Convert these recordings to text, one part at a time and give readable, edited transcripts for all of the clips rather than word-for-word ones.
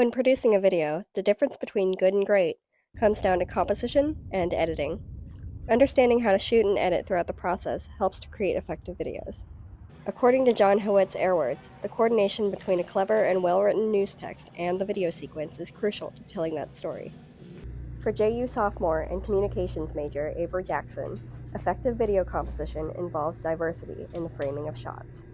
When producing a video, the difference between good and great comes down to composition and editing. Understanding how to shoot and edit throughout the process helps to create effective videos. According to John Howitt's Airwords, the coordination between a clever and well-written news text and the video sequence is crucial to telling that story. For JU sophomore and communications major Avery Jackson, effective video composition involves diversity in the framing of shots.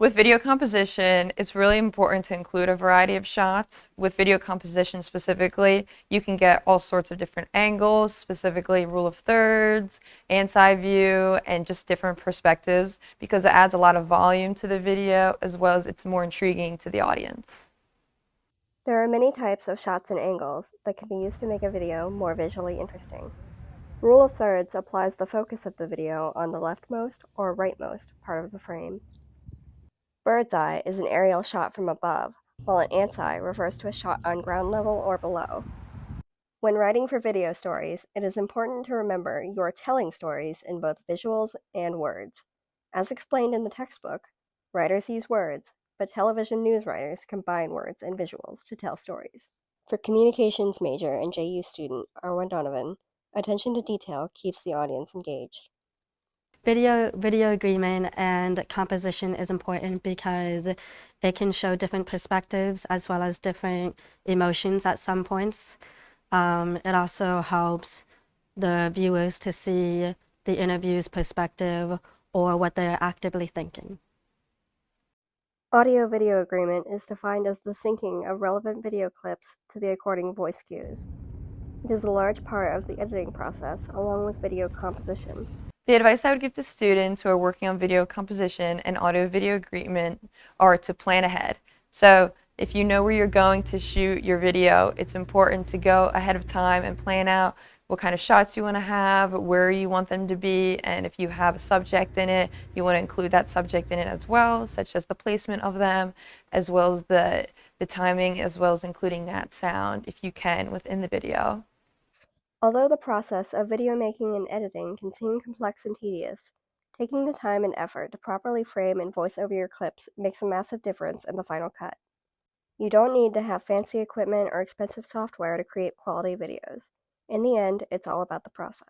With video composition, it's really important to include a variety of shots. With video composition specifically, you can get all sorts of different angles, specifically rule of thirds, anti-view, and just different perspectives because it adds a lot of volume to the video as well as it's more intriguing to the audience. There are many types of shots and angles that can be used to make a video more visually interesting. Rule of thirds applies the focus of the video on the leftmost or rightmost part of the frame. Bird's eye is an aerial shot from above, while an ant's eye refers to a shot on ground level or below. When writing for video stories, it is important to remember you are telling stories in both visuals and words. As explained in the textbook, writers use words, but television news writers combine words and visuals to tell stories. For communications major and JU student Arwen Donovan, attention to detail keeps the audience engaged. Video agreement and composition is important because it can show different perspectives as well as different emotions at some points. It also helps the viewers to see the interview's perspective or what they're actively thinking. Audio-video agreement is defined as the syncing of relevant video clips to the according voice cues. It is a large part of the editing process along with video composition. The advice I would give to students who are working on video composition and audio-video agreement are to plan ahead. So if you know where you're going to shoot your video, it's important to go ahead of time and plan out what kind of shots you want to have, where you want them to be, and if you have a subject in it, you want to include that subject in it as well, such as the placement of them, as well as the timing, as well as including that sound, if you can, within the video. Although the process of video making and editing can seem complex and tedious, taking the time and effort to properly frame and voice over your clips makes a massive difference in the final cut. You don't need to have fancy equipment or expensive software to create quality videos. In the end, it's all about the process.